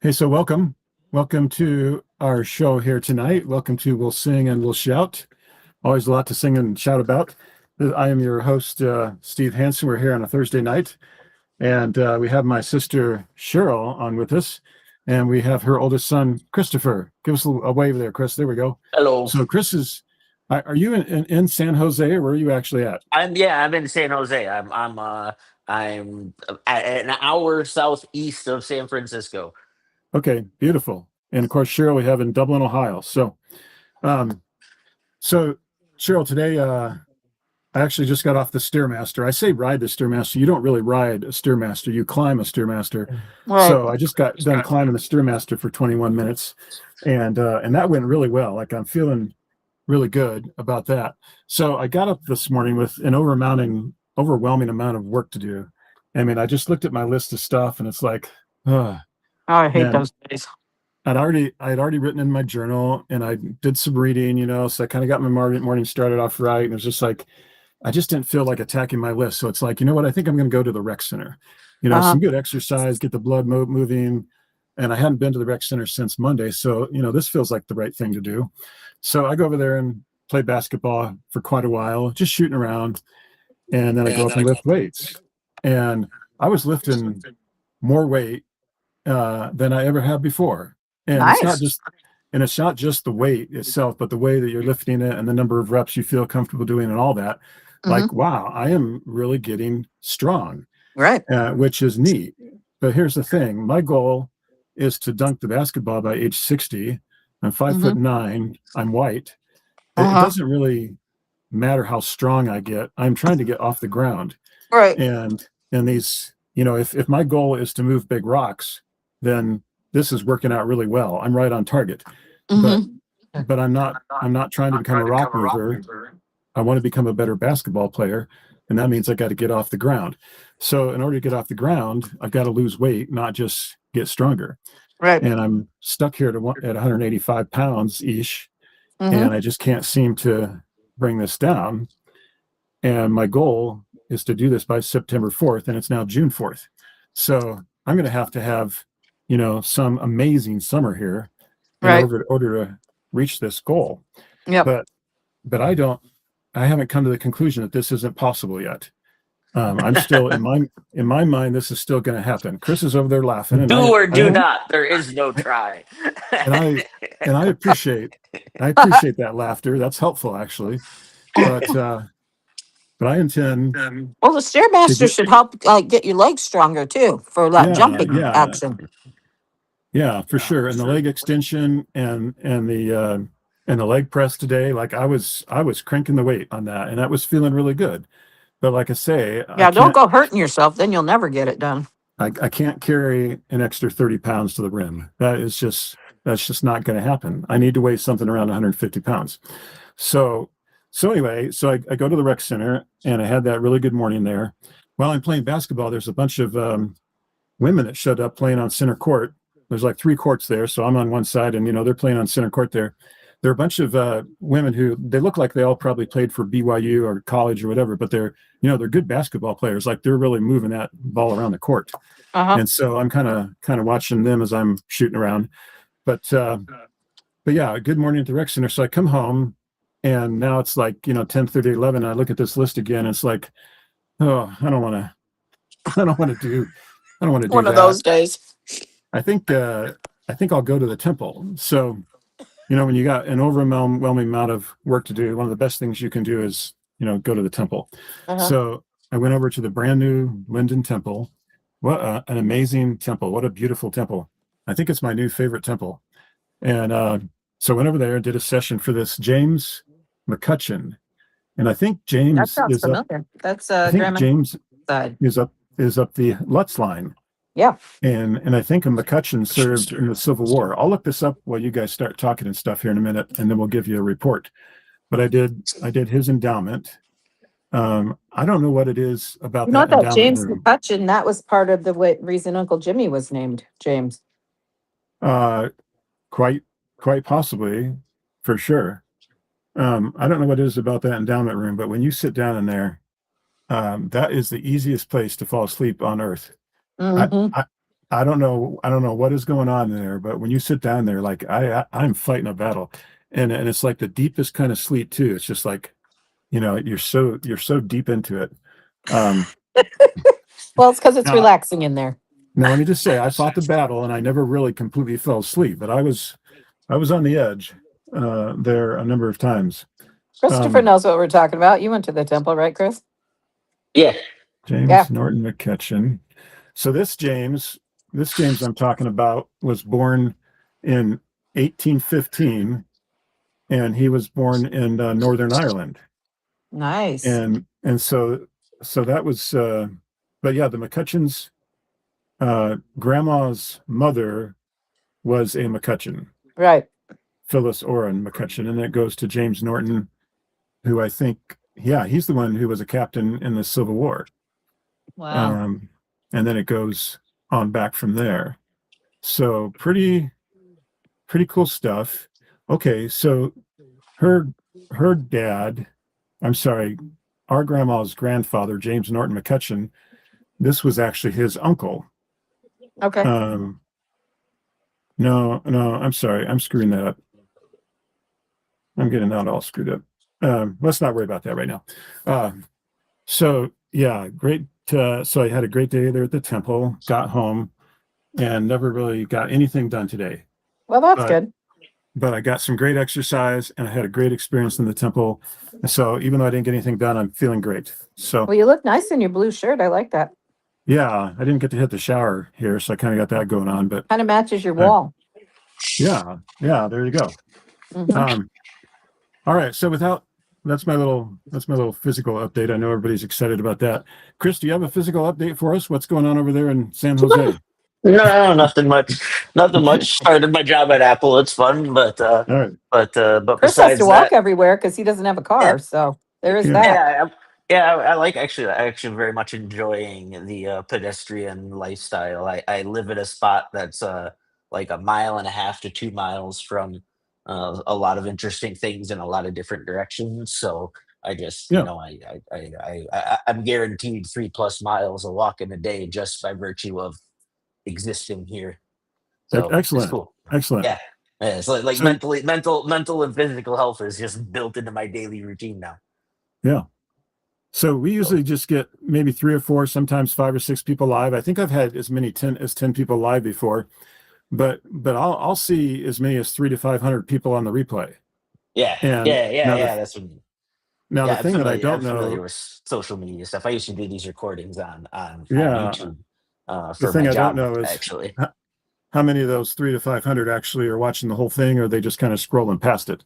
Hey, so welcome. Welcome to our show here tonight. Welcome to We'll Sing and We'll Shout. Always a lot to sing and shout about. I am your host, Steve Hansen. We're here on a Thursday night, and we have my sister Cheryl on with us, and we have her oldest son, Christopher. Give us a wave there, Chris. There we go. Hello. So Chris are you in San Jose, or where are you actually at? I'm in San Jose. I'm an hour southeast of San Francisco. Okay, beautiful. And of course, Cheryl, we have in Dublin, Ohio. Um, so Cheryl, today, I actually just got off the Stairmaster. I say ride the Stairmaster. You don't really ride a Stairmaster. You climb a Stairmaster. Right. So I just got done climbing the Stairmaster for 21 minutes, and that went really well. Like I'm feeling really good about that. So I got up this morning with an overwhelming amount of work to do. I mean, I just looked at my list of stuff, and it's like, Oh, I hate man, those days. I'd already written in my journal, and I did some reading, so I kind of got my morning started off right. And it was just like, I just didn't feel like attacking my list. So it's like, you know what? I think I'm going to go to the rec center, some good exercise, get the blood moving. And I hadn't been to the rec center since Monday. So, this feels like the right thing to do. So I go over there and play basketball for quite a while, just shooting around. And then I go up and lift weights. And I was lifting more weight than I ever have before. And Nice. it's not just the weight itself, but the way that you're lifting it and the number of reps you feel comfortable doing and all that. Like, wow, I am really getting strong, Right. which is neat. But here's the thing. My goal is to dunk the basketball by age 60. I'm 5'9". I'm white. It doesn't really matter how strong I get. I'm trying to get off the ground. Right. And these, if my goal is to move big rocks, then this is working out really well. I'm right on target. But I'm not trying to become a rock mover. I want to become a better basketball player, and that means I got to get off the ground. So in order to get off the ground, I've got to lose weight, not just get stronger. Right. And I'm stuck here at 185 pounds ish, and I just can't seem to bring this down. And my goal is to do this by September 4th, and it's now June 4th. So I'm going to have some amazing summer here in order to reach this goal. Yep. But I haven't come to the conclusion that this isn't possible yet. I'm still in my mind, this is still going to happen. Chris is over there laughing. And Do or do not. There is no try. and I appreciate that laughter. That's helpful, actually. But I intend. Well, the Stairmaster should help get your legs stronger too for that jumping action. Yeah, for sure. And the leg extension and the leg press today, like I was cranking the weight on that, and that was feeling really good. But like I say, don't go hurting yourself. Then you'll never get it done. I can't carry an extra 30 pounds to the rim. That's just not going to happen. I need to weigh something around 150 pounds. So anyway, I go to the rec center, and I had that really good morning there. While I'm playing basketball, there's a bunch of women that showed up playing on center court. There's like 3 courts there, so I'm on one side, and they're playing on center court there. There are a bunch of women who they look like they all probably played for BYU or college or whatever, but they're good basketball players. Like they're really moving that ball around the court. And so I'm kind of watching them as I'm shooting around. But yeah, good morning at the rec center. So I come home, and now it's like 10:30, 11. I look at this list again. And it's like, oh, I don't want to do One of those days. I think I'll go to the temple. So, when you got an overwhelming amount of work to do, one of the best things you can do is, go to the temple. So I went over to the brand new Linden Temple. What an amazing temple. What a beautiful temple. I think it's my new favorite temple. And so I went over there and did a session for this James McCutcheon. And I think James That sounds familiar. That's Grandma James side. is up the Lutz line. Yeah. And I think a McCutcheon served in the Civil War. I'll look this up while you guys start talking and stuff here in a minute, and then we'll give you a report. But I did his endowment. I don't know what it is about that endowment James room. McCutcheon, that was part of the reason Uncle Jimmy was named James. Quite possibly, for sure. I don't know what it is about that endowment room, but when you sit down in there, that is the easiest place to fall asleep on earth. I don't know. I don't know what is going on there, but when you sit down there, like I'm fighting a battle, and it's like the deepest kind of sleep too. It's just like, you're so deep into it. Um, Well, it's because it's now, relaxing in there. now let me just say, I fought the battle, and I never really completely fell asleep, but I was on the edge there a number of times. Christopher Um, knows what we're talking about. You went to the temple, right, Chris? Yeah. Yeah. James Norton McCutcheon. So this James I'm talking about was born in 1815, and he was born in Northern Ireland, Nice. and so that was. But yeah, the McCutcheons, grandma's mother was a McCutcheon, Right. Phyllis Orrin McCutcheon, and it goes to James Norton, who I think, yeah, he's the one who was a captain in the Civil War. Wow. And then it goes on back from there. So pretty cool stuff. Okay, so her her dad, I'm sorry, our grandma's grandfather, James Norton McCutcheon, this was actually his uncle. Okay. Um, no, I'm sorry, I'm screwing that up. I'm getting that all screwed up. Let's not worry about that right now. Uh, so yeah, great. So I had a great day there at the temple. Got home and never really got anything done today. Well, that's But good. but I got some great exercise and I had a great experience in the temple. And so even though I didn't get anything done, I'm feeling great. So Well, you look nice in your blue shirt. I like that. yeah, I didn't get to hit the shower here, so I kind of got that going on. But Kind of matches your uh, wall. yeah, there you go. Hmm. Um, all right, so that's my little physical update. I know everybody's excited about that. Chris, do you have a physical update for us? What's going on over there in San Jose? No, nothing much. Nothing much. Started my job at Apple. It's fun, All right. but Chris has to besides walk that, everywhere because he doesn't have a yeah, car. So there is Yeah. that. yeah. I like actually. I actually very much enjoying the pedestrian lifestyle. I live at a spot that's like a mile and a half to 2 miles from a lot of interesting things in a lot of different directions. So I just, Yeah. I'm guaranteed 3+ miles of walking a day just by virtue of existing here. So it's Excellent. cool. Excellent. Yeah. Yeah, it's like So mental and physical health is just built into my daily routine now. yeah. So we So usually just get maybe three or four, sometimes five or six people live. I think I've had as many 10 people live before, but I'll see as many as 300 to 500 people on the replay. yeah, And yeah. That's what. the Yeah, thing that I I'm don't familiar know, with social media stuff. I used to do these recordings on yeah, YouTube the for thing my I don't job know is actually. how many of those 300 to 500 actually are watching the whole thing, or they just kind of scrolling past it.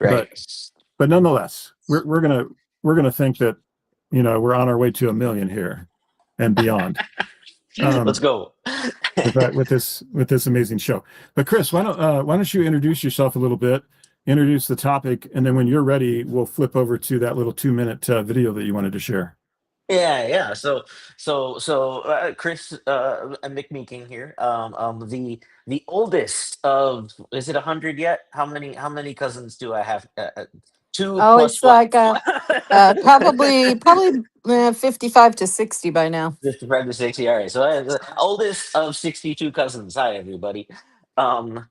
Right. But nonetheless, we're gonna think that we're on our way to 1 million here and beyond. Let's Um, go. with this amazing show. But Chris, why don't you introduce yourself a little bit, introduce the topic, and then when you're ready, we'll flip over to that little 2 minute video that you wanted to share. Yeah. Chris McMeeking here. The oldest of, is it 100 yet? How many cousins do I have? Two Oh, plus it's what? like probably 55 to 60 by now. 55 to 60. All right. So the oldest of 62 cousins. Hi, everybody. The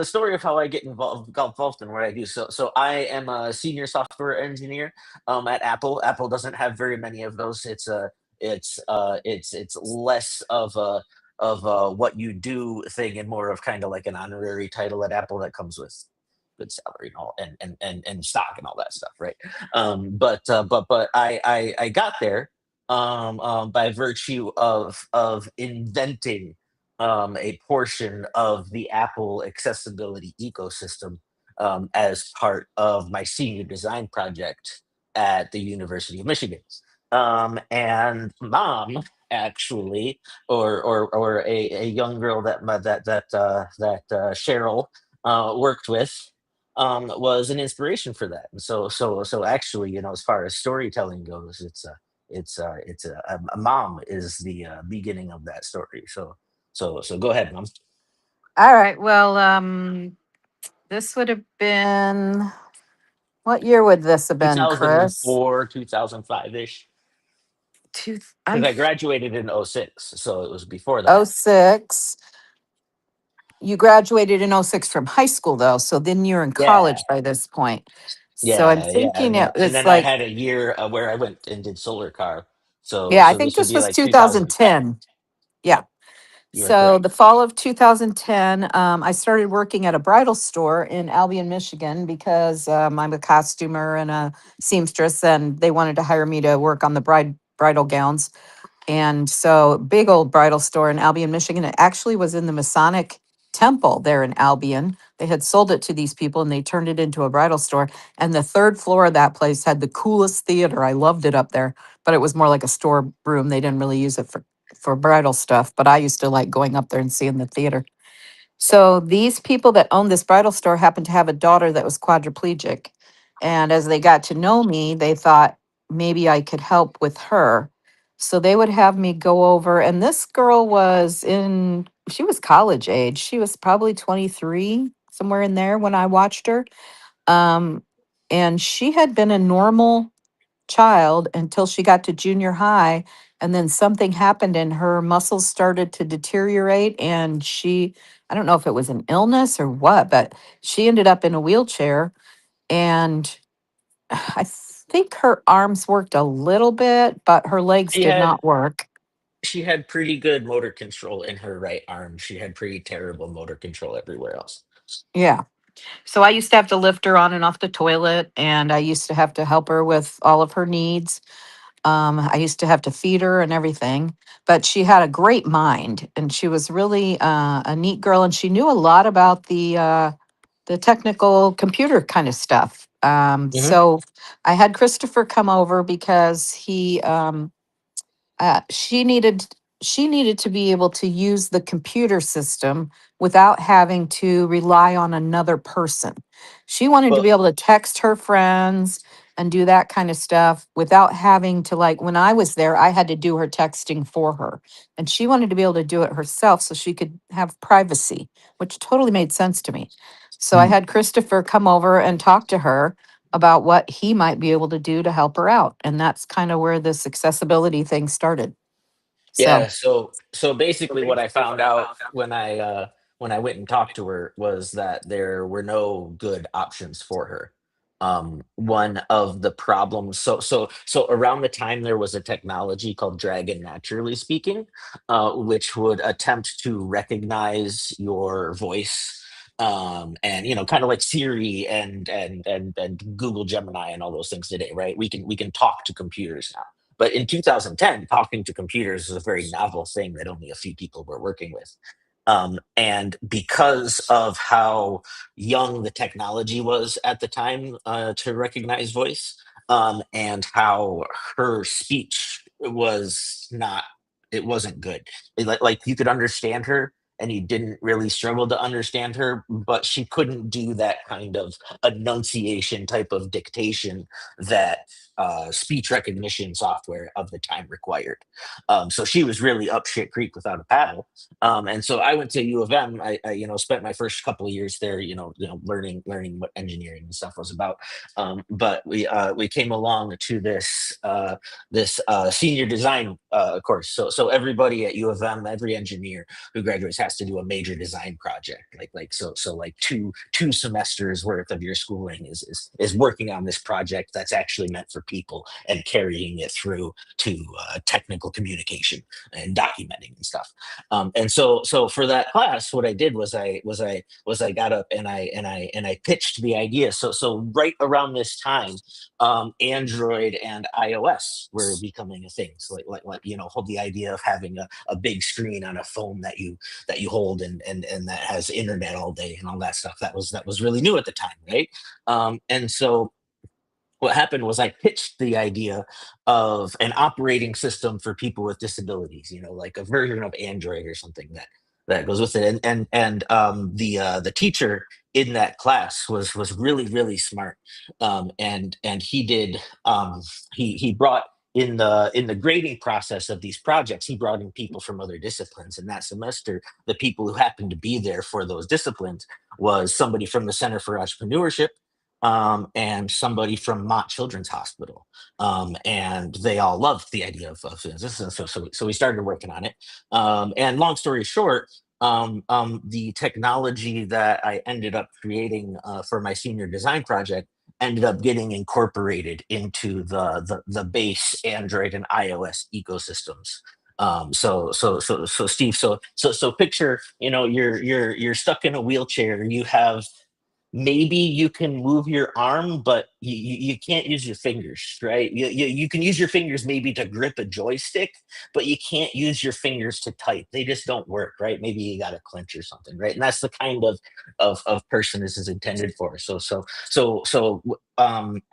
story of how I got involved in what I do. So I am a senior software engineer at Apple. Apple doesn't have very many of those. It's less of a what you do thing and more of kind of like an honorary title at Apple that comes with good salary and all and stock and all that stuff, right? But I got there by virtue of inventing a portion of the Apple accessibility ecosystem as part of my senior design project at the University of Michigan. And mom actually, or a young girl that Cheryl worked with, was an inspiration for that. And so actually, as far as storytelling goes, a mom is the beginning of that story. So go ahead, mom. All right. Well, this would have been, what year would this have been, Chris? 2004, 2005 ish. I'm Because I graduated in '06, so it was before oh that. six. You graduated in '06 from high school though, so then you're in Yeah, college by this point. So I'm yeah, thinking and it's then I like, had a year where I went and did solar car. yeah, I So think this would this be was like 2010. 2010. Yeah. Yep, you are So correct. the fall of 2010, I started working at a bridal store in Albion, Michigan, because I'm a costumer and a seamstress, and they wanted to hire me to work on the bridal gowns. And so, big old bridal store in Albion, Michigan. It actually was in the Masonic Temple there in Albion. They had sold it to these people and they turned it into a bridal store. And the third floor of that place had the coolest theater. I loved it up there, but it was more like a store room. They didn't really use it for bridal stuff. But I used to like going up there and seeing the theater. So these people that owned this bridal store happened to have a daughter that was quadriplegic. And as they got to know me, they thought maybe I could help with her. So they would have me go over, and this girl she was college age. She was probably 23, somewhere in there when I watched her. Um, and she had been a normal child until she got to junior high, and then something happened and her muscles started to deteriorate, and I don't know if it was an illness or what, but she ended up in a wheelchair. And I think her arms worked a little bit, but her legs She did had not work. she had pretty good motor control in her right arm. She had pretty terrible motor control everywhere else. Yeah. So I used to have to lift her on and off the toilet, and I used to have to help her with all of her needs. I used to have to feed her and everything, but she had a great mind, and she was really a neat girl, and she knew a lot about the technical computer kind of stuff. Hmm. So I had Christopher come over because she needed to be able to use the computer system without having to rely on another person. She wanted to Well, be able to text her friends and do that kind of stuff without having to, like, when I was there, I had to do her texting for her, and she wanted to be able to do it herself so she could have privacy, which totally made sense to me. So I mm, had Christopher come over and talk to her about what he might be able to do to help her out. And that's kind of where this accessibility thing started. So, yeah. So basically, what I found out when I went and talked to her was that there were no good options for her. One of the problems, so around the time there was a technology called Dragon Naturally Speaking, which would attempt to recognize your voice, and kind of like Siri and Google Gemini and all those things today, right? We can talk to computers now, but in 2010, talking to computers was a very novel thing that only a few people were working with. And because of how young the technology was at the time, to recognize voice, and how her speech was not, it wasn't good. Like you could understand her and you didn't really struggle to understand her, but she couldn't do that kind of enunciation type of dictation that speech recognition software of the time required. So she was really up shit creek without a paddle. And so I went to U of M. I spent my first couple of years there, learning what engineering and stuff was about. But we came along to this senior design course. So everybody at U of M, every engineer who graduates has to do a major design project. Like two semesters worth of your schooling is working on this project that's actually meant for people and carrying it through to technical communication and documenting and stuff. And so for that class, what I did was I got up and I pitched the idea. So right around this time, Android and iOS were becoming a thing. So hold the idea of having a big screen on a phone that you hold and that has internet all day and all that stuff. That was really new at the time, right? And so what happened was I pitched the idea of an operating system for people with disabilities, like a version of Android or something that goes with it. And the teacher in that class was really really smart, and he brought in the grading process of these projects, he brought in people from other disciplines. And that semester, the people who happened to be there for those disciplines was somebody from the Center for Entrepreneurship, and somebody from Mott Children's Hospital. And they all loved the idea of this. And so we started working on it. And long story short, the technology that I ended up creating for my senior design project ended up getting incorporated into the base Android and iOS ecosystems. So Steve, so picture, you're stuck in a wheelchair. You have, maybe you can move your arm, but you can't use your fingers, right? You can use your fingers maybe to grip a joystick, but you can't use your fingers to type. They just don't work, right? Maybe you got to clench or something, right? And that's the kind of person this is intended for.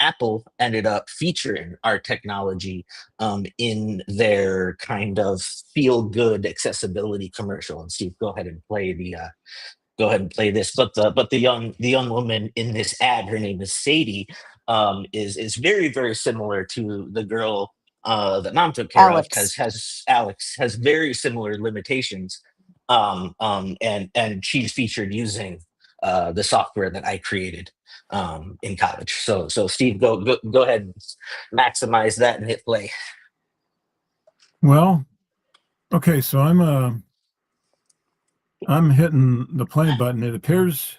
Apple ended up featuring our technology in their kind of feel good accessibility commercial. And Steve, go ahead and play this. But the young woman in this ad, her name is Sadie, is very, very similar to the girl that mom took care of, because Alex. Alex has very similar limitations. And she's featured using the software that I created in college. So Steve, go ahead and maximize that and hit play. Well, okay, so I'm hitting the play button. It appears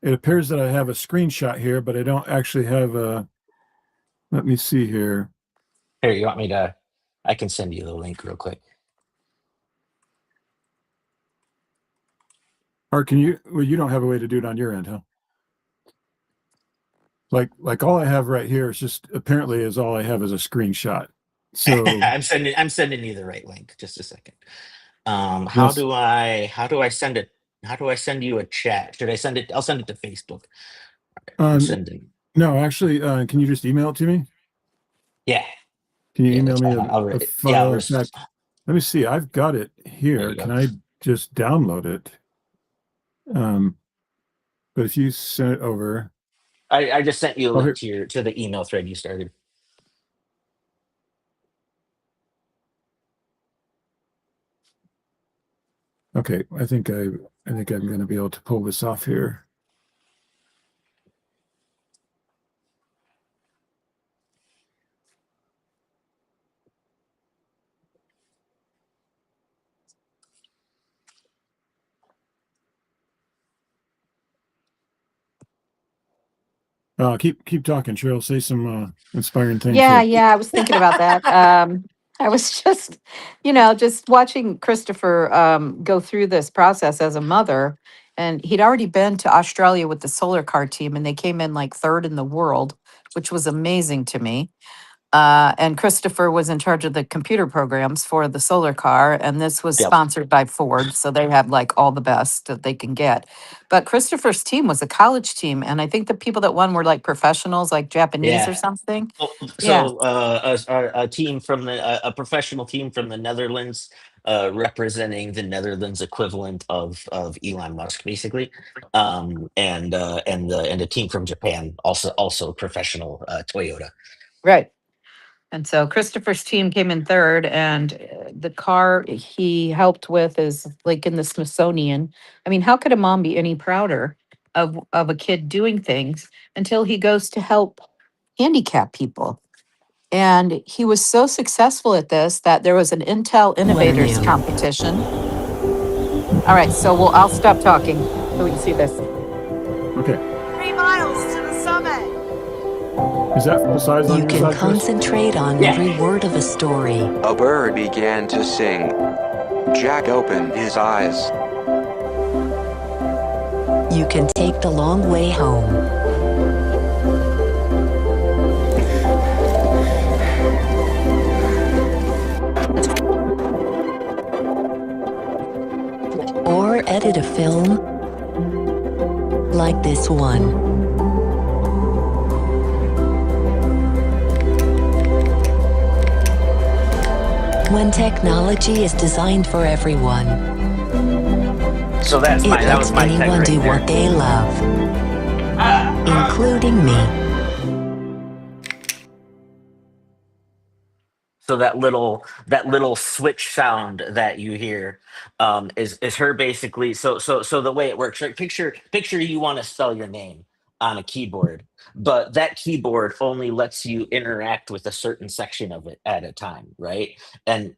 that I have a screenshot here, but I don't actually have a, let me see here. Here, you want me to? I can send you the link real quick. Or well, you don't have a way to do it on your end, huh? Like all I have right here is just, apparently is all I have is a screenshot. So I'm sending you the right link. Just a second. How Yes. do I send it? How do I send you a chat? Should I send it? I'll send it to Facebook. I'm sending. no, actually, can you just email it to me? Yeah. Can you Yeah, email that's me fine. I'll a read it. file? Yeah, In fact, let me see. I've got it There here. you go. Can I just download it? But if you send it over, I just sent you a oh, link here, to the email thread you started. okay. I think I'm going to be able to pull this off here. Keep talking, Cheryl. Say some inspiring things Yeah, here. I was thinking about that. I was just, just watching Christopher go through this process as a mother. And he'd already been to Australia with the solar car team, and they came in like third in the world, which was amazing to me. And Christopher was in charge of the computer programs for the solar car, and this was Yep. sponsored by Ford, so they have like all the best that they can get. But Christopher's team was a college team, and I think the people that won were like professionals, like Japanese or Yeah. something. Yeah, So a team from a professional team from the Netherlands, representing the Netherlands equivalent of Elon Musk, basically, and a team from Japan, also professional Toyota. right. And so Christopher's team came in third, and the car he helped with is like in the Smithsonian. I mean, how could a mom be any prouder of a kid doing things until he goes to help handicap people? And he was so successful at this that there was an Intel Innovators Learning. competition. All right, so I'll stop talking so we can see this. Okay. 3 miles to the summit. Is that the size on You your can side, Chris? concentrate on Yeah. every word of a story. A bird began to sing. Jack opened his eyes. You can take the long way home. Or edit a film like this one. When technology is designed for everyone, So that it was lets my tech anyone right do there. what they love, including me. So that little switch sound that you hear is her basically. So the way it works, right? Picture you want to spell your name. on a keyboard, but that keyboard only lets you interact with a certain section of it at a time, right? And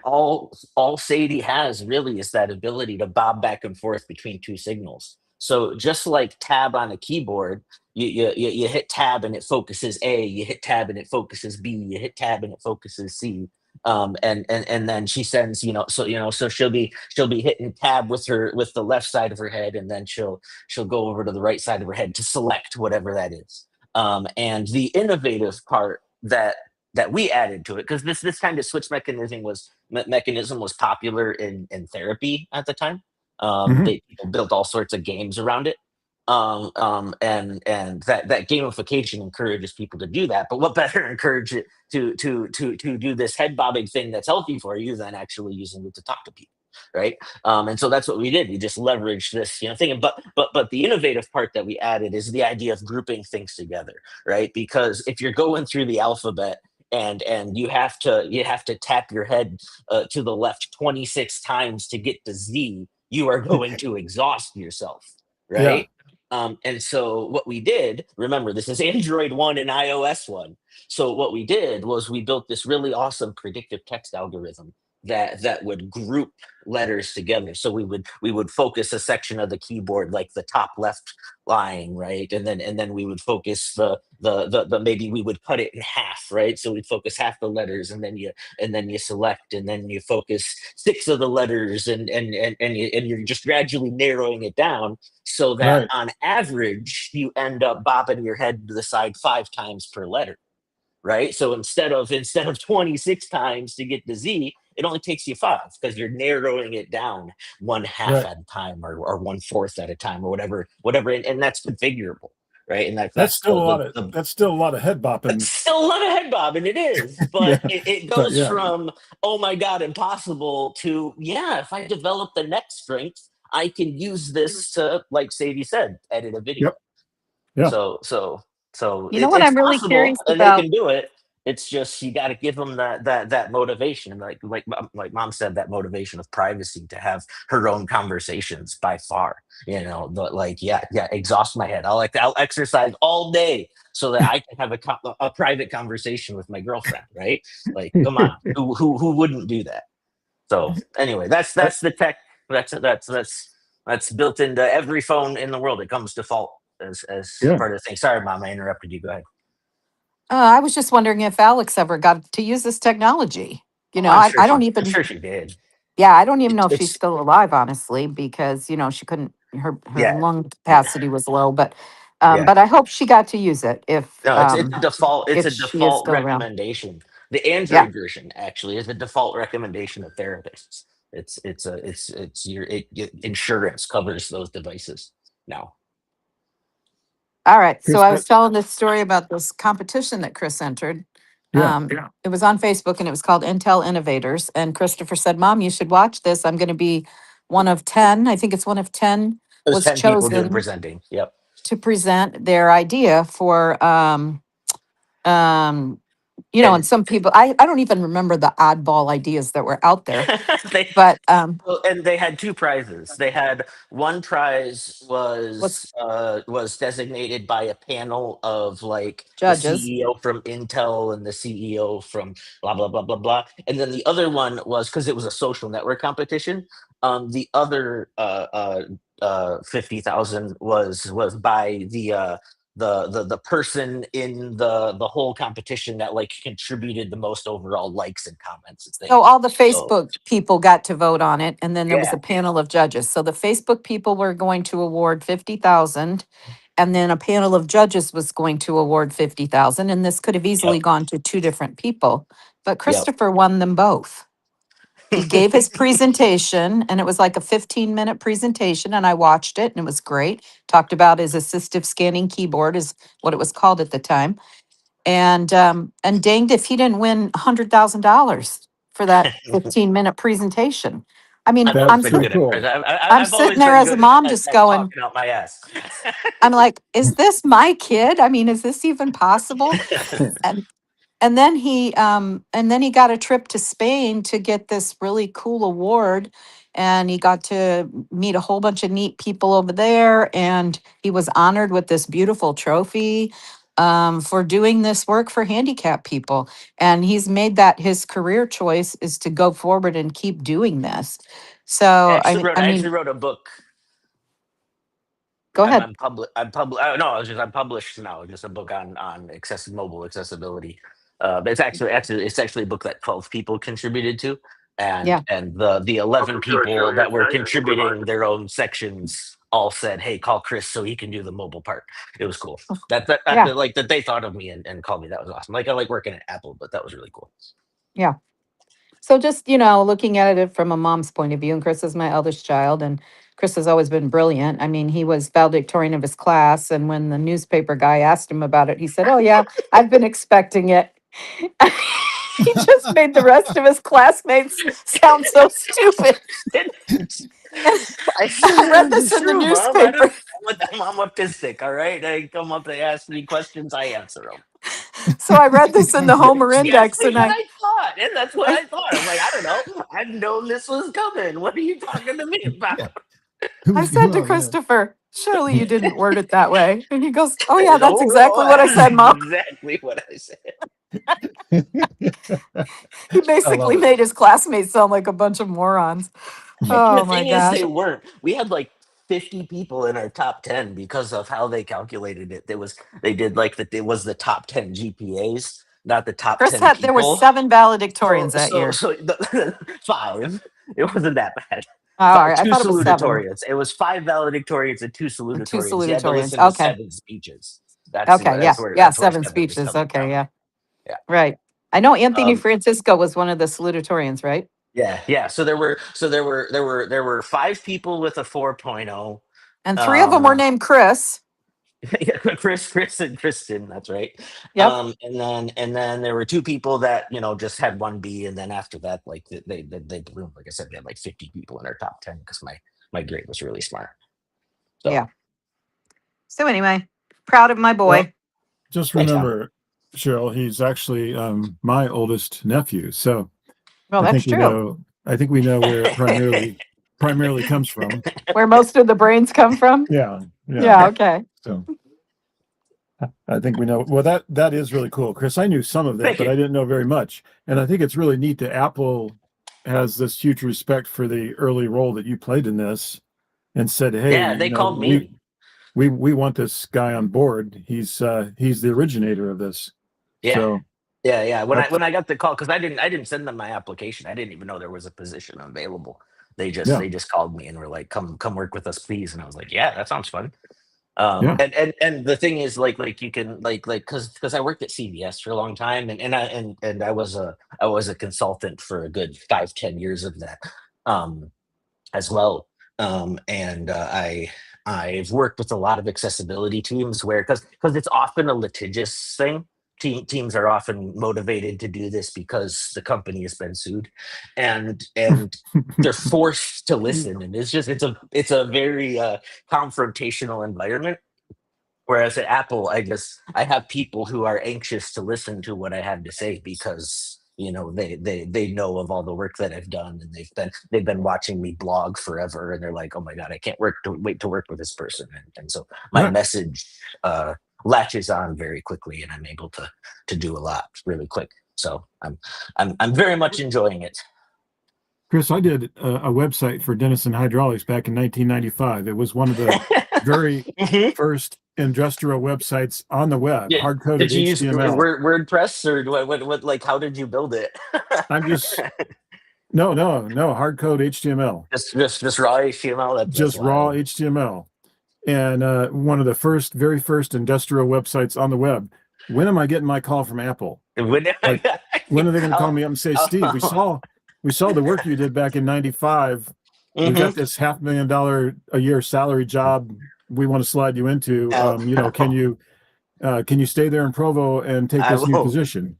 all Sadie has really is that ability to bob back and forth between two signals. So just like tab on a keyboard, you hit tab and it focuses A, you hit tab and it focuses B, you hit tab and it focuses C. And then she sends, so she'll be hitting tab with the left side of her head, and then she'll go over to the right side of her head to select whatever that is. And the innovative part that we added to it, because this kind of switch mechanism was popular in therapy at the time. People built all sorts of games around it. And that gamification encourages people to do that. But what better encourage it to do this head bobbing thing that's healthy for you than actually using it to talk to people, right? And so that's what we did. We just leveraged this thing. But the innovative part that we added is the idea of grouping things together, right? Because if you're going through the alphabet and you have to tap your head to the left 26 times to get to Z, you are going to exhaust yourself, right? Yeah. And so what we did, remember, this is Android 1 and iOS 1. So what we did was we built this really awesome predictive text algorithm that would group letters together. So we would focus a section of the keyboard, like the top left line, right? And then we would focus the maybe we would cut it in half, right? So we'd focus half the letters, and then you select, and then you focus 6 of the letters, and you're just gradually narrowing it down, so that Right. on average you end up bobbing your head to the side 5 times per letter, right? So instead of 26 times to get to Z, it only takes you 5, because you're narrowing it down 1/2 Right. at a time, or 1/4 at a time, or whatever, and that's configurable, right? And That's that's still a lot of head it's bopping. still a lot of head bobbing, it is, Yeah. but it But goes yeah. from, oh my god, impossible, to, yeah, if I develop the neck strength, I can use this to, like Sadie said, edit a video. Yep. Yeah. So You know what it's I'm really possible, curious and they about? can do it. It's just you got to give them that motivation, like mom said, that motivation of privacy, to have her own conversations by far. But like, yeah, exhaust my head. I'll exercise all day so that I can have a private conversation with my girlfriend, right? Like, come on, who wouldn't do that? So anyway, that's the tech. That's built into every phone in the world. It comes default as Yeah. part of the thing. Sorry, Mom, I interrupted you. Go ahead. I was just wondering if Alex ever got to use this technology. I'm sure I don't I'm even, sure she did. yeah, I don't even It, know if she's it's still alive, honestly, because, she couldn't, her yeah, lung yeah, capacity was low, yeah. but I hope she got to use it No, it's a default. It's if a she is default still around. recommendation. The Yeah. Android version actually is the default recommendation of therapists. It's your insurance covers those devices now. All right. So Chris, I was telling this story about this competition that Chris entered. yeah. It was on Facebook and it was called Intel Innovators. And Christopher said, Mom, you should watch this. I'm going to be one of 10. I think it's one of 10 There's was 10 people doing chosen presenting. Yep. to present their idea for, and some people, I don't even remember the oddball ideas that were out there, they but Well, and they had 2 prizes. They had one prize was was designated by a panel of, like, the judges. CEO from Intel and the CEO from blah blah blah blah blah. And then the other one was, because it was a social network competition. The other 50,000 was by the person in the whole competition that, like, contributed the most overall likes and comments and So things. all the So Facebook people got to vote on it, and then there was yeah. a panel of judges. So the Facebook people were going to award 50,000, and then a panel of judges was going to award 50,000, and this could have easily Yep. gone to 2 different people. But Yep. Christopher won them both. He gave his presentation, and it was like a 15-minute presentation, and I watched it, and it was great. Talked about his assistive scanning keyboard, is what it was called at the time. And danged if he didn't win $100,000 for that 15-minute presentation. I mean, I've That always is been pretty good at cool. I'm I've sitting always there been as a good mom just at going, talking out my ass. I'm like, is this my kid? I mean, is this even possible? And and then he got a trip to Spain to get this really cool award. and he got to meet a whole bunch of neat people over there. And he was honored with this beautiful trophy for doing this work for handicapped people. And he's made that his career choice is to go forward and keep doing this. So, I actually wrote a book. Go ahead. I'm published now. Just a book on mobile accessibility. But it's actually a book that 12 people contributed to, and Yeah. the 11 people that were contributing their own sections all said, "Hey, call Chris so he can do the mobile part." It was cool. Yeah. Like that they thought of me and called me. That was awesome. Like I like working at Apple, but that was really cool. Yeah. So just, looking at it from a mom's point of view, and Chris is my eldest child, and Chris has always been brilliant. I mean, he was valedictorian of his class, and when the newspaper guy asked him about it, he said, "Oh yeah, I've been expecting it." He just made the rest of his classmates sound so stupid. I read this in the newspaper. I'm autistic, all right? They come up, they ask me questions, I answer them. So I read this in the Homer Index, and I thought, and that's what I thought. I'm like, I don't know. I've known this was coming. What are you talking to me about? I said to Christopher, "Surely you didn't word it that way." And he goes, "Oh yeah, that's exactly what I said, Mom." Exactly what I said. He basically made his classmates sound like a bunch of morons. Oh The my thing gosh. is, they weren't. We had like 50 people in our top 10 because of how they calculated it. They did like that. It was the top 10 GPAs, not the top Chris 10 had, people. there were 7 valedictorians that year. So 5. It wasn't that bad. All right, I Two thought it was 7. salutatorians. It was 5 valedictorians and 2 salutatorians. And 2 You had to salutatorians. listen to Okay. 7 speeches. Okay, That's where 7 7 was speeches. coming Okay, from. yeah. Yeah. Right. I know Anthony Um, Francisco was one of the salutatorians, right? Yeah. So there were 5 people with a 4.0. And 3 of them were named Chris. Yeah, Chris, and Kristen. That's right. Yep. And then there were 2 people that just had 1B, and then after that, like they bloomed. Like I said, we had like 50 people in our top 10 because my grade was really smart. So. Yeah. So anyway, proud of my boy. Well, just remember, Cheryl, he's actually my oldest nephew. So Well, that's true. I think we know where it primarily comes from. Where most of the brains come from? Yeah. Yeah, okay. So I think we know. Well, that is really cool, Chris. I knew some of that, Thank but you. I didn't know very much. And I think it's really neat that Apple has this huge respect for the early role that you played in this, and said, "Hey, Yeah, they called me. We want this guy on board. He's the originator of this." Yeah. So, Yeah. When I got the call, because I didn't send them my application. I didn't even know there was a position available. They just called me and were like, "Come work with us, please." And I was like, "Yeah, that sounds fun." And the thing is, like you can because I worked at CVS for a long time, and I was a consultant for a good 5-10 years of that, as well. And I've worked with a lot of accessibility teams where because it's often a litigious thing. Teams are often motivated to do this because the company has been sued, and they're forced to listen, and it's a very confrontational environment. Whereas at Apple, I have people who are anxious to listen to what I have to say because they know of all the work that I've done, and they've been watching me blog forever, and they're like, "Oh my god, I can't wait to work with this person," and so my message latches on very quickly, and I'm able to do a lot really quick. So I'm very much enjoying it. Chris, I did a website for Denison Hydraulics back in 1995. It was one of the very first industrial websites on the web, Yeah. hard-coded Did you use HTML. WordPress or what? Like, how did you build it? I'm just no hard-code HTML. Just raw HTML. That's Just raw wild. HTML, and one of the very first industrial websites on the web. When am I getting my call from Apple? When are they going to call me up and say, "Steve, we saw the work you did back in '95. We got this $500,000 a year salary job we want to slide you into. Can you stay there in Provo and take this new position?"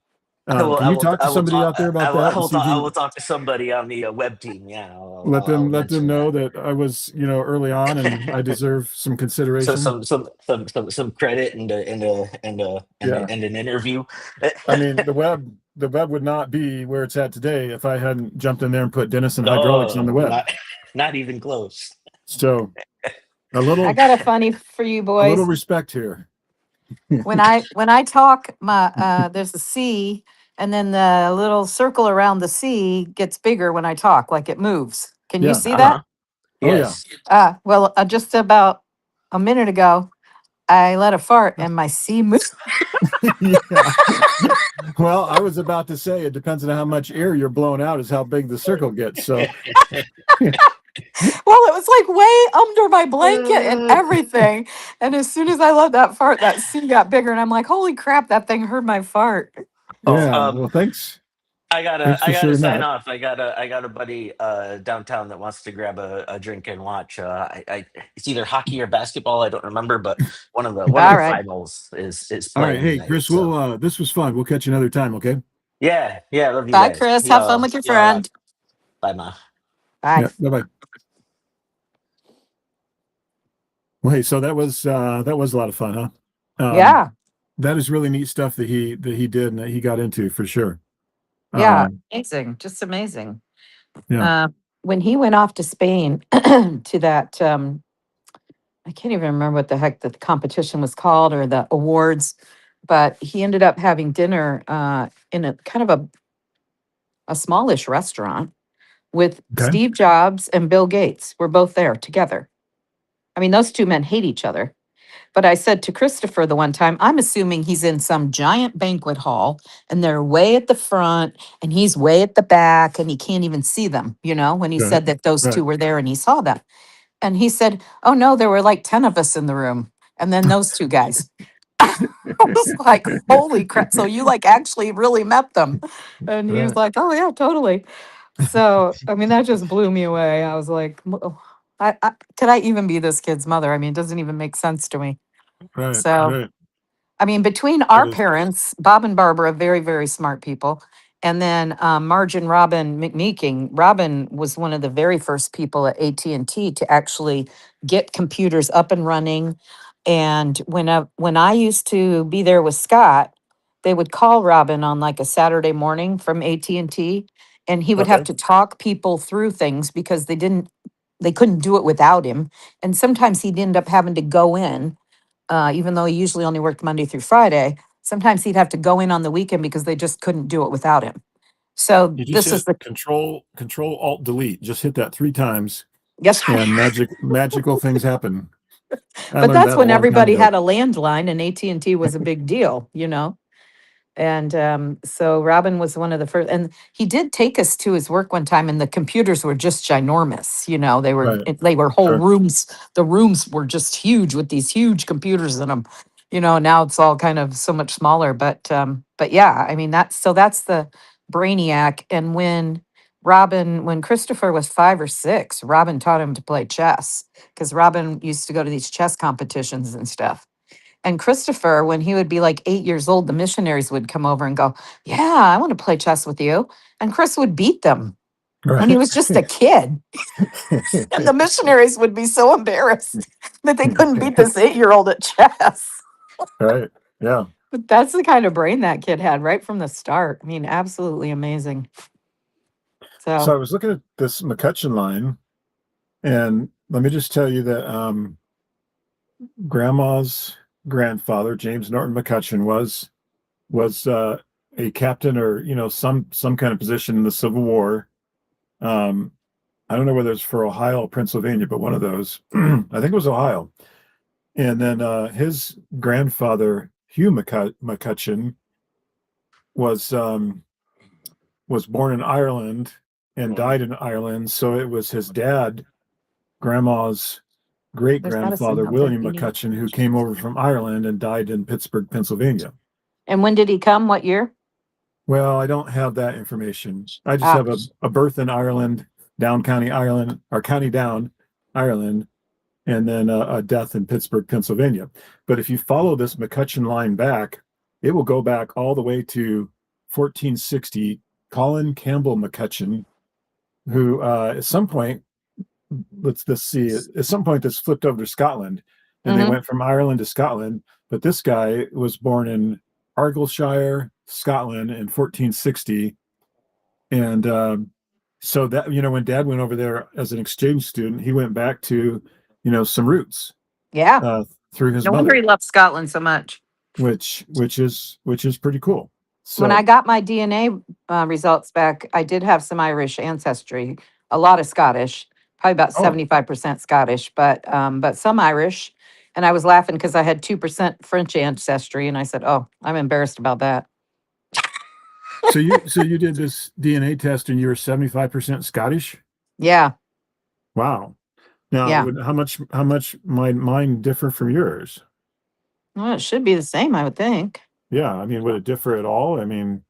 Can you talk to somebody out there about that and see if I you will talk to somebody on the web team. Yeah, let them I'll mention know that. that I was, early on and I deserve some So consideration. some credit Yeah. and an interview. I mean, the web would not be where it's at today if I hadn't jumped in there and put Dennis and hydraulics on the No, web. not even close. So a I little got a funny for you a little boys. respect here. When I talk, my there's a C, and then the little circle around the C gets bigger when I talk, like it moves. Can you Yeah. see Uh that? huh. Oh yeah. Yes. Well, just about a minute ago, I let a fart and my C moved. Yeah. Well, I was about to say it depends on how much air you're blowing out is how big the circle gets. So Well, it was like way under my blanket and everything. And as soon as I let that fart, that C got bigger, and I'm like, "Holy crap! That thing heard my fart." Oh, yeah. Well, thanks. Thanks for I gotta sharing sign that. off. I got a buddy downtown that wants to grab a drink and watch. It's either hockey or basketball. I don't remember, but one of All the right, finals is All right. playing Hey, tonight. Chris, So this was fun. We'll catch you another time, okay? yeah, love you bye, guys. Chris. Have fun with your See y'all around. friend. Bye, ma. Bye. Yeah. Bye-bye. Well, hey, so that was a lot of fun, huh? Um, Yeah, that is really neat stuff that he did and that he got into for sure. yeah, Um, amazing, just amazing. yeah. Uh, when he went off to Spain to that, I can't even remember what the heck the competition was called or the awards, but he ended up having dinner in a kind of a smallish restaurant with Okay. Steve Jobs and Bill Gates. Were both there together. I mean, those two men hate each other. But I said to Christopher the one time, I'm assuming he's in some giant banquet hall and they're way at the front and he's way at the back and he can't even see them, when he Right. said that those Right. two were there and he saw them. And he said, "Oh no, there were like 10 of us in the room." And then those two guys. I was like, "Holy crap." So you like actually really met them. And he was Right. like, "Oh yeah, totally." So, I mean, that just blew me away. I was like, could I even be this kid's mother? I mean, it doesn't even make sense to me. Right. So, Right. I mean, between That our is parents, Bob and Barbara, very, very smart people, and then Marge and Robin McMeeking. Robin was one of the very first people at AT&T to actually get computers up and running. And when I used to be there with Scott, they would call Robin on like a Saturday morning from AT&T, and he would have okay. to talk people through things because they couldn't do it without him. And sometimes he'd end up having to go in even though he usually only worked Monday through Friday. Sometimes he'd have to go in on the weekend because they just couldn't do it without him. So You just this is hit the control alt delete. Just hit that 3 times yes, and magical things happen. I but learned that's that a when long time everybody ago. had a landline and AT&T was a big deal. And so Robin was one of the first, and he did take us to his work one time, and the computers were just ginormous. Right. They were whole Sure. rooms. The rooms were just huge with these huge computers in them. Now it's all kind of so much smaller. But yeah, I mean that's the brainiac. And when Christopher was 5 or 6, Robin taught him to play chess because Robin used to go to these chess competitions and stuff. And Christopher, when he would be like 8 years old, the missionaries would come over and go, "Yeah, I want to play chess with you." And Chris would beat them when he Right. was just a kid. And the missionaries would be so embarrassed that they couldn't beat this 8-year-old at chess. Right. Yeah. But that's the kind of brain that kid had right from the start. I mean, absolutely amazing. So I So, was looking at this McCutcheon line, and let me just tell you that Grandma's grandfather, James Norton McCutcheon, was a captain or some kind of position in the Civil War. Um, I don't know whether it's for Ohio or Pennsylvania, but one of those. I think it was Ohio. And then his grandfather, Hugh McCutcheon, was was born in Ireland and died in Ireland. So it was his dad, Grandma's great there's not a scene grandfather, out there. William You need it. McCutcheon, who came over from Ireland and died in Pittsburgh, Pennsylvania. And when did he come? What year? Well, I don't have that information. I just Ah, have a birth in Ireland, Down County, Ireland, or County Down, Ireland, and then a death in Pittsburgh, Pennsylvania. But if you follow this McCutcheon line back, it will go back all the way to 1460, Colin Campbell McCutcheon, who at some point, let's see, at some point this flipped over to Scotland, and they Mhm. went from Ireland to Scotland. But this guy was born in Argyllshire, Scotland, in 1460, and so that when Dad went over there as an exchange student, he went back to some roots Yeah. uh, through his No wonder he mother, loves Scotland so much. which is pretty cool. When I So got my DNA results back, I did have some Irish ancestry, a lot of Scottish, probably about oh, 75% Scottish, but some Irish. And I was laughing because I had 2% French ancestry, and I said, "Oh, I'm embarrassed about that." so you did this DNA test and you were 75% Scottish? Yeah, Wow. Now, yeah. how much might mine differ from yours? Well, it should be the same, I would think. Yeah, I mean, would it differ at all? I mean,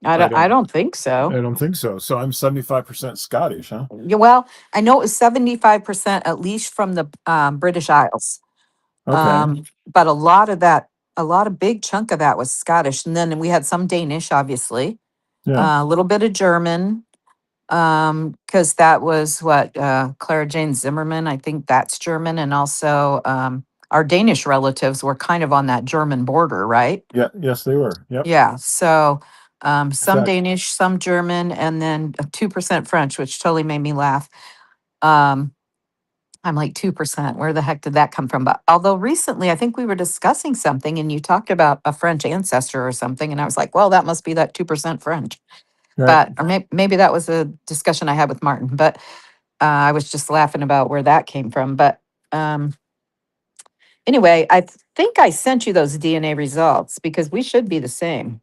I I don't, I don't don't think I so. don't think so. So I'm 75% Scottish, huh? Yeah, well, I know it was 75% at least from the British Isles. Okay. But a lot of big chunk of that was Scottish. And then we had some Danish, obviously, Yeah. a little bit of German, because that was what, Clara Jane Zimmerman, I think that's German. And also, our Danish relatives were kind of on that German border, right? Yeah, yes, they were. Yep. Yeah. So, In some fact, Danish, some German, and then 2% French, which totally made me laugh. Um, I'm like 2%. Where the heck did that come from? But although recently I think we were discussing something and you talked about a French ancestor or something, and I was like, well, that must be that 2% French. right. But or maybe that was a discussion I had with Martin. But I was just laughing about where that came from. But um, anyway, I think I sent you those DNA results because we should be the same.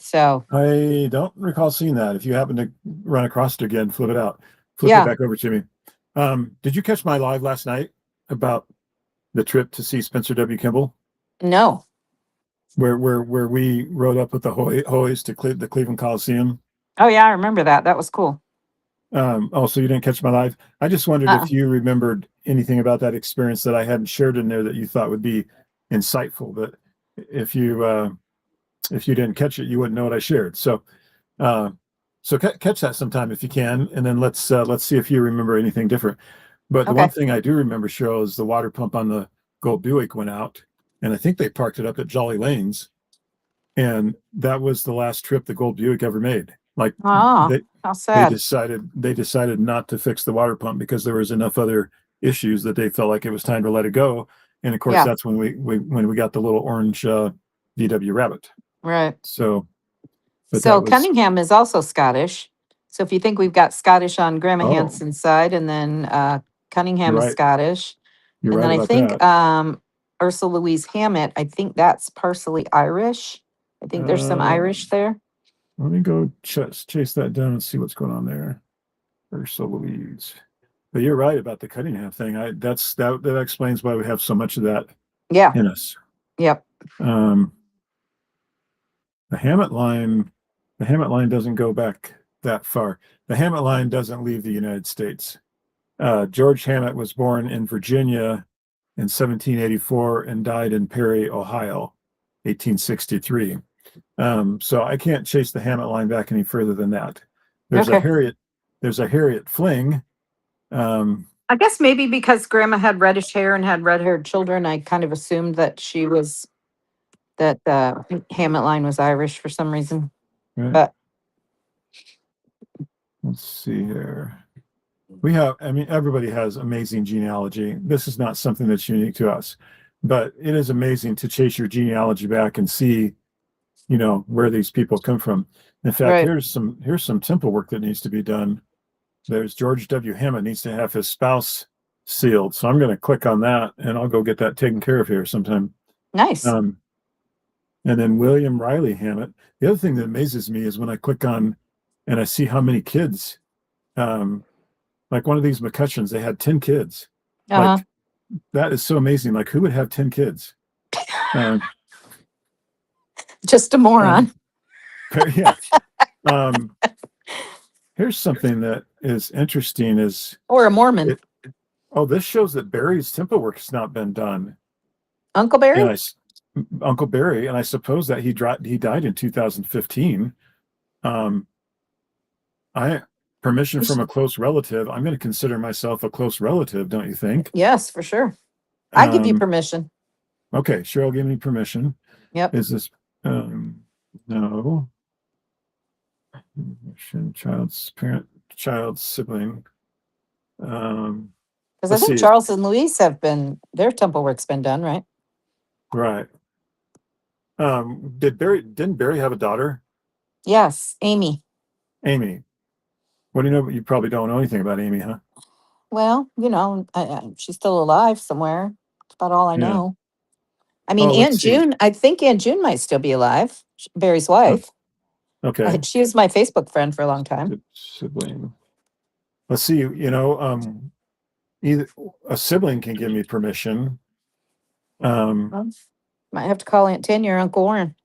So I don't recall seeing that. If you happen to run across it again, flip it out. Flip it yeah, back over to me. Did you catch my live last night about the trip to see Spencer W. Kimball, no. where we rode up with the Hoys to the Cleveland Coliseum? Oh yeah, I remember that. That was cool. Also, you didn't catch my live. I just wondered Uh-uh. if you remembered anything about that experience that I hadn't shared in there that you thought would be insightful. But if you didn't catch it, you wouldn't know what I shared. So catch that sometime if you can, and then let's see if you remember anything different. But the one Okay. thing I do remember, Cheryl, is the water pump on the Gold Buick went out, and I think they parked it up at Jolly Lanes, and that was the last trip the Gold Buick ever made. Like Oh, they how they sad. decided not to fix the water pump because there was enough other issues that they felt like it was time to let it go. And of course, Yeah, that's when we got the little orange VW Rabbit. right. So, but So that was Cunningham is also Scottish. So if you think we've got Scottish on Grandma oh, Hanson's side, and then you're Cunningham is right. Scottish, You're and then right I about think that. Ursula Louise Hammett, I think that's partially Irish. I think there's some Irish there. Let me go chase that down and see what's going on there. Ursula Louise. But you're right about the Cunningham thing. That explains why we have so much of that Yeah. in us. Yep. Um, the Hammett line doesn't go back that far. The Hammett line doesn't leave the United States. George Hammett was born in Virginia in 1784 and died in Perry, Ohio, 1863. So I can't chase the Hammett line back any further than that. There's a Okay. Harriet Fling. I guess maybe because Grandma had reddish hair and had red-haired children, I kind of assumed that that Hammett line was Irish for some reason. Right. But Let's see here. I mean, everybody has amazing genealogy. This is not something that's unique to us, but it is amazing to chase your genealogy back and see, where these people come from. In fact, right. here's some temple work that needs to be done. There's George W. Hammett needs to have his spouse sealed. So I'm going to click on that and I'll go get that taken care of here sometime. Nice. And then William Riley Hammett. The other thing that amazes me is when I click on and I see how many kids, like one of these McCutcheons, they had 10 kids. Uh-huh. Like that is so amazing. Like who would have 10 kids? Just a moron. Yeah. Here's something that is interesting Or a Mormon. this shows that Barry's temple work has not been done. Uncle Barry? And Uncle Barry, and I suppose that he died in 2015. Um, I permission from a close relative. I'm going to consider myself a close relative, don't you think? Yes, for sure. I give you Um, permission. okay, Cheryl, give me permission. Yep. Is this no child's parent, child's sibling? Because I Let's think see. Charles and Louise have their temple work's been done, right? Right. Didn't Barry have a daughter? Yes, Amy. Amy. What do you know? You probably don't know anything about Amy, huh? Well, she's still alive somewhere. That's about all I Yeah. know. I mean, Oh, let's Aunt see. June, I think Aunt June might still be alive, Barry's Oh, wife. okay. She was my Facebook friend for a long time. Sibling. Let's see. Either a sibling can give me permission. Well, might have to call Aunt Tanya or Uncle Warren.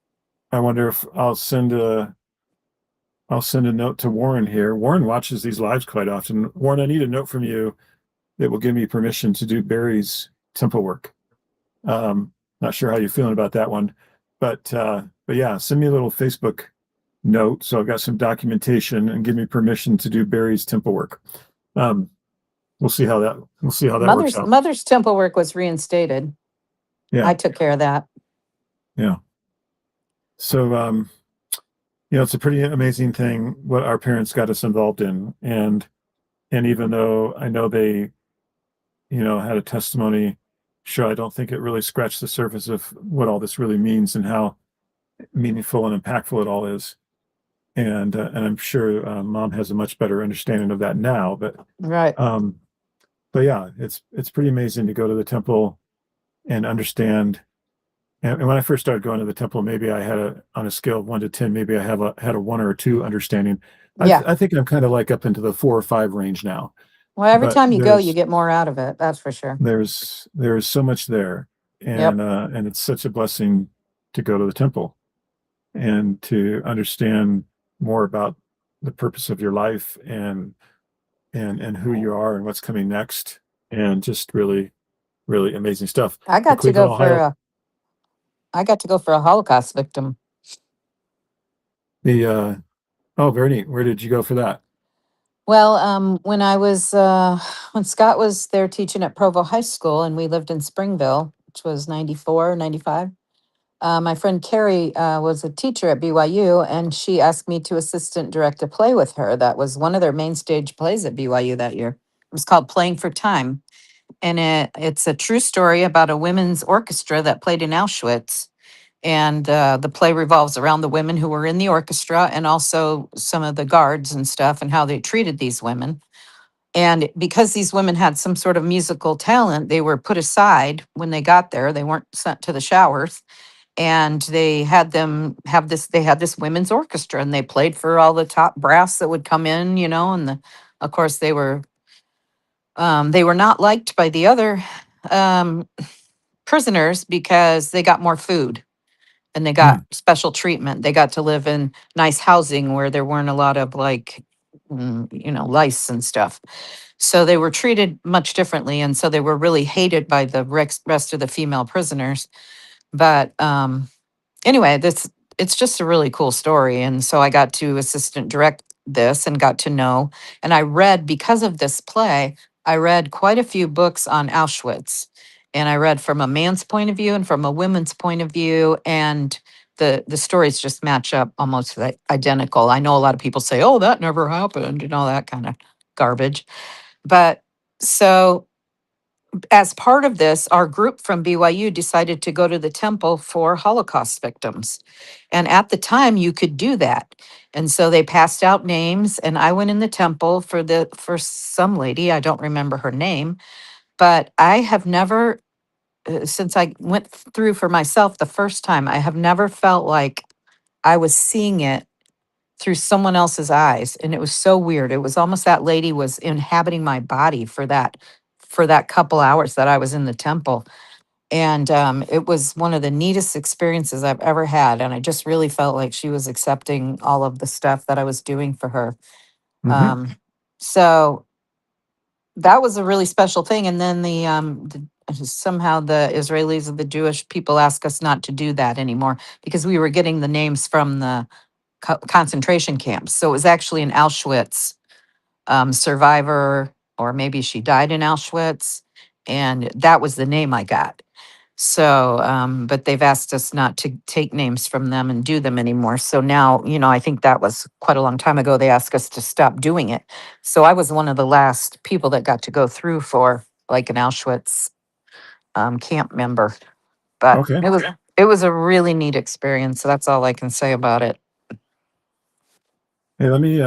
I wonder if I'll send a note to Warren here. Warren watches these lives quite often. Warren, I need a note from you that will give me permission to do Barry's temple work. Not sure how you're feeling about that one, but yeah, send me a little Facebook note so I've got some documentation and give me permission to do Barry's temple work. We'll see how that works out. Mother's temple work was reinstated. Yeah. I took care of that. Yeah. So it's a pretty amazing thing what our parents got us involved in. And even though I know they, had a testimony show, I don't think it really scratched the surface of what all this really means and how meaningful and impactful it all is. And I'm sure Mom has a much better understanding of that now. But Right. but yeah, it's pretty amazing to go to the temple and understand. And when I first started going to the temple, maybe I had on a scale of 1 to 10, maybe I had a 1 or a 2 understanding. Yeah. I think I'm kind of like up into the 4 or 5 range now. Well, every But time you go, you get more out of it. That's for sure. There's so much there, and it's such a blessing to go to the temple and to understand more about the purpose of your life and who you are and what's coming next, and just really, really amazing stuff. I got to Cleveland, go Ohio. for a Holocaust victim. Very neat. Where did you go for that? Well, when Scott was there teaching at Provo High School and we lived in Springville, which was 94, 95. My friend Carrie was a teacher at BYU, and she asked me to assistant direct a play with her. That was one of their main stage plays at BYU that year. It was called Playing for Time. And it's a true story about a women's orchestra that played in Auschwitz. And the play revolves around the women who were in the orchestra and also some of the guards and stuff and how they treated these women. And because these women had some sort of musical talent, they were put aside when they got there. They weren't sent to the showers. And they had this women's orchestra, and they played for all the top brass that would come in, of course they were not liked by the other um, prisoners because they got more food and they got special treatment. They got to live in nice housing where there weren't a lot of lice and stuff. So they were treated much differently. And so they were really hated by the rest of the female prisoners. But anyway, it's just a really cool story. And so I got to assistant direct this and got to know. And I read, because of this play, I read quite a few books on Auschwitz. And I read from a man's point of view and from a woman's point of view. And the stories just match up almost identical. I know a lot of people say, oh, that never happened, and all that kind of garbage. But so as part of this, our group from BYU decided to go to the temple for Holocaust victims. And at the time, you could do that. And so they passed out names, and I went in the temple for some lady, I don't remember her name, but I have never, since I went through for myself the first time, I have never felt like I was seeing it through someone else's eyes. And it was so weird. It was almost that lady was inhabiting my body for that couple hours that I was in the temple. And it was one of the neatest experiences I've ever had. And I just really felt like she was accepting all of the stuff that I was doing for her. So that was a really special thing. And then somehow the Israelis and the Jewish people asked us not to do that anymore because we were getting the names from the concentration camps. So it was actually an Auschwitz survivor, or maybe she died in Auschwitz, and that was the name I got. So, but they've asked us not to take names from them and do them anymore. So now, I think that was quite a long time ago. They asked us to stop doing it. So I was one of the last people that got to go through for like an Auschwitz camp member. But Okay. it was a really neat experience. So that's all I can say about it. Hey, let me.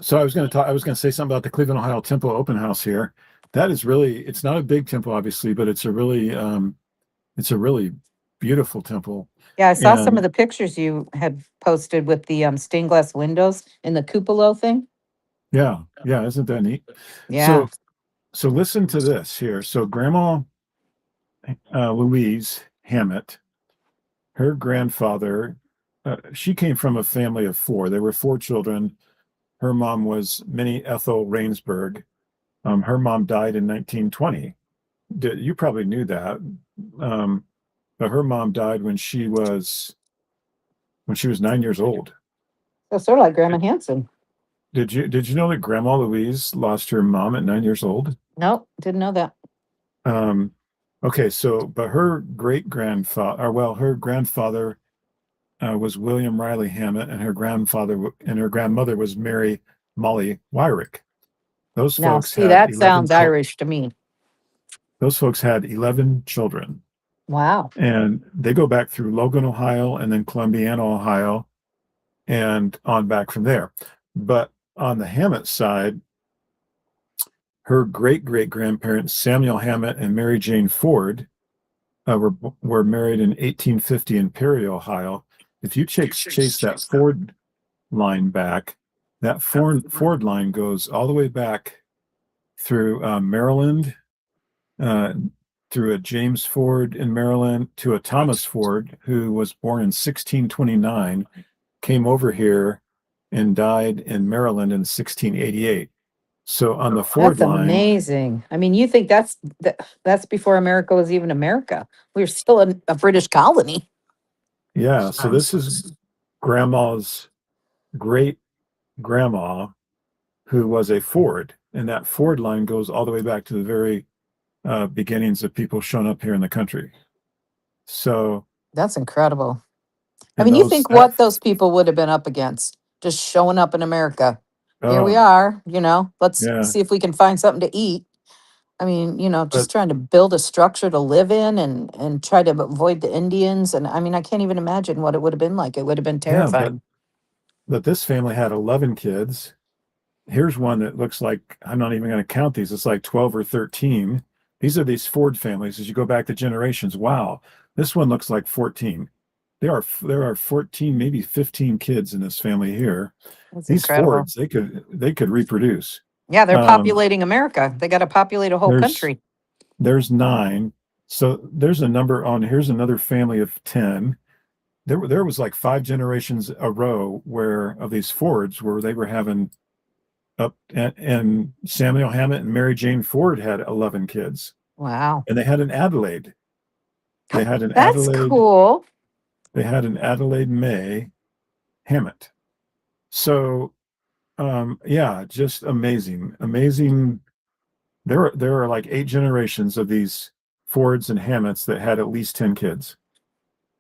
So I was going to talk. I was going to say something about the Cleveland, Ohio Temple open house here. That is really. It's not a big temple, obviously, but it's a really. It's a really beautiful temple. Yeah, I saw some of And the pictures you had posted with the stained glass windows in the cupola thing. yeah, yeah, isn't that neat? Yeah. So listen to this here. So Grandma Louise Hammett, her grandfather, she came from a family of four. There were four children. Her mom was Minnie Ethel Rainsburg. Her mom died in 1920. You probably knew that, but her mom died when she was 9 years old. So sort of like Grandma Hanson. Did you know that Grandma Louise lost her mom at 9 years old? Nope, didn't know that. Um, okay, so but her great grandfather, or well, her grandfather was William Riley Hammett, and her grandmother was Mary Molly Wyrick. Those Now, folks see, had that 11 sounds Irish to me. those folks had 11 children, Wow. and they go back through Logan, Ohio, and then Columbiana, Ohio, and on back from there. But on the Hammett side, her great great grandparents Samuel Hammett and Mary Jane Ford were married in 1850 in Perry, Ohio. If you chase that Ford line back, that Ford line goes all the way back through Maryland, uh, through a James Ford in Maryland to a Thomas Ford who was born in 1629, came over here and died in Maryland in 1688. So on the Ford That's line, amazing. I mean, you think that's before America was even America. We were still a British colony. yeah. So this is Grandma's great grandma who was a Ford, and that Ford line goes all the way back to the very beginnings of people showing up here in the country. So, That's incredible. I and mean, you those think that what those people would have been up against just showing up in America. Here we oh are, let's yeah, see if we can find something to eat. I mean, but just trying to build a structure to live in and try to avoid the Indians. And I mean, I can't even imagine what it would have been like. It would have been yeah, but terrifying. but this family had 11 kids. Here's one that looks like I'm not even going to count these. It's like 12 or 13. These are these Ford families as you go back to generations. Wow, this one looks like 14. There are 14, maybe 15 kids in this family here. It's These incredible. Fords, they could reproduce. Yeah, they're Um, populating America. They got to populate a whole there's country. there's nine. So there's a number on here's another family of 10. There was like five generations a row where of these Fords where they were having up and Samuel Hammett and Mary Jane Ford had 11 kids. Wow. And they had an Adelaide. They had an That's Adelaide, cool. they had an Adelaide May Hammett. So yeah, just amazing. Amazing. There are like 8 generations of these Fords and Hammets that had at least 10 kids.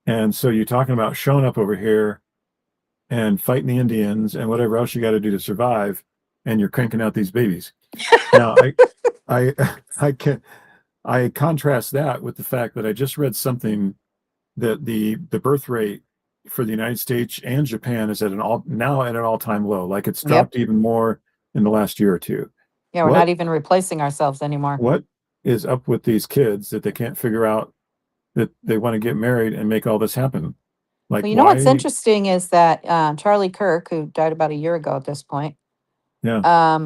And so you're talking about showing up over here and fighting the Indians and whatever else you got to do to survive, and you're cranking out these babies. Now, I, I can, I contrast that with the fact that I just read something that the birth rate for the United States and Japan is now at an all-time low. Like it's Yep. dropped even more in the last year or two. Yeah, we're What not even replacing ourselves anymore. what is up with these kids that they can't figure out that they want to get married and make all this happen? Like Well, what's why? interesting is that Charlie Kirk, who died about a year ago at this point, Yeah.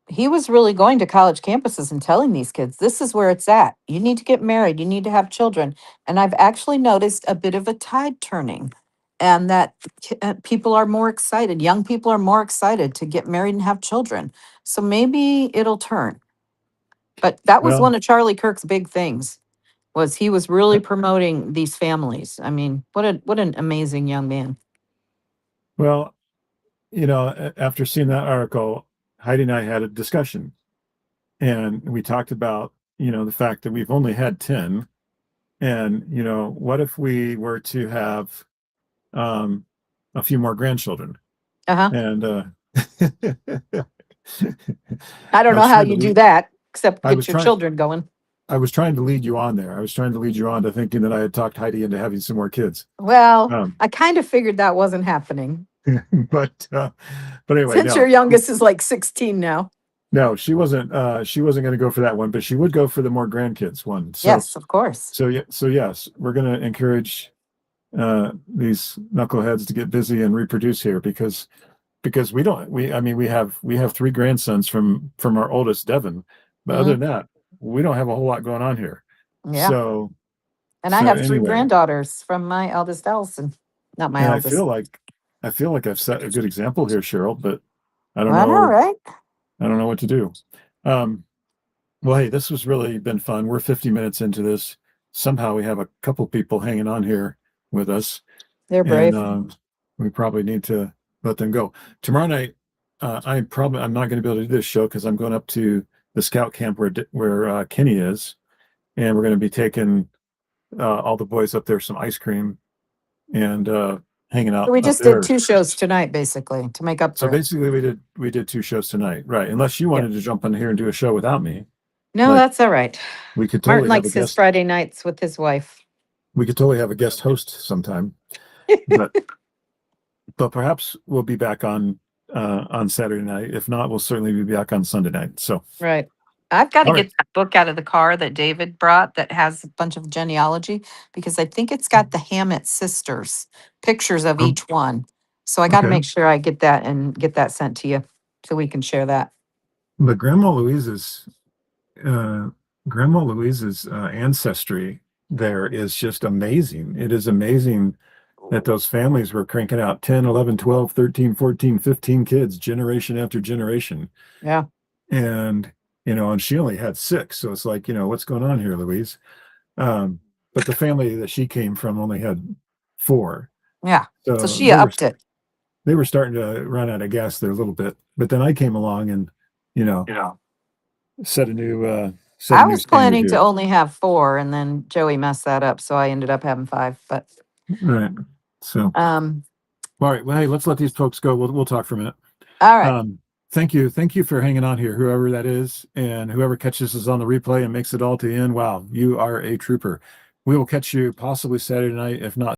he was really going to college campuses and telling these kids, this is where it's at. You need to get married. You need to have children. And I've actually noticed a bit of a tide turning, and that people are more excited. Young people are more excited to get married and have children. So maybe it'll turn. But that was one Well, of Charlie Kirk's big things, was he was really promoting these families. I mean, what an amazing young man. well, after seeing that article, Heidi and I had a discussion, and we talked about, the fact that we've only had 10, and, what if we were to have um, a few more grandchildren? Uh-huh. And I don't I know was how trying to you do lead, that except I get was your trying, children going. I was trying to lead you on there. I was trying to lead you on to thinking that I had talked Heidi into having some more kids. Well, Um, I kind of figured that wasn't happening but uh, but anyway, since your no, youngest is like 16 now. no, she wasn't going to go for that one, but she would go for the more grandkids one. So Yes, of course. so yes, we're going to encourage these knuckleheads to get busy and reproduce here, because we have 3 grandsons from our oldest Devon, but other Mhm. than that, we don't have a whole lot going on here. Yeah. So And I so have 3 anyway, granddaughters from my eldest Allison. Not my and eldest. I feel like I've set a good example here, Cheryl, but I don't I know, know right? I don't know what to do. Um, well, hey, this has really been fun. We're 50 minutes into this. Somehow we have a couple people hanging on here with us, They're and brave. we probably need to let them go. Tomorrow night, I'm not going to be able to do this show because I'm going up to the scout camp where Kenny is, and we're going to be taking all the boys up there some ice cream and hanging So out we up just did there. 2 shows tonight, basically, to make up So for it. basically, we did 2 shows tonight, right? Unless you Yeah. wanted to jump on here and do a show without me, No, like that's all right. we could Martin totally have a likes his guest. Friday nights with his wife. We could totally have a guest host sometime, but perhaps we'll be back on Saturday night. If not, we'll certainly be back on Sunday night. So, Right. I've got to all right. get that book out of the car that David brought that has a bunch of genealogy because I think it's got the Hammett sisters, pictures of Oh, each one. So I got to okay. make sure I get that and get that sent to you so we can share that. But uh, Grandma Louise's ancestry there is just amazing. It is amazing that those families were cranking out 10, 11, 12, 13, 14, 15 kids generation after generation. Yeah. And, and she only had 6. So it's like, what's going on here, Louise? But the family that she came from only had 4. Yeah. So So she upped it. they were starting to run out of gas there a little bit. But then I came along and, set a new I new was standard planning to here. only have 4 and then Joey messed that up. So I ended up having 5. But Right. So, um, all right. Well, hey, let's let these folks go. We'll talk for a minute. all right. Thank you for hanging on here, whoever that is, and whoever catches us on the replay and makes it all to the end. Wow, you are a trooper. We will catch you possibly Saturday night, if not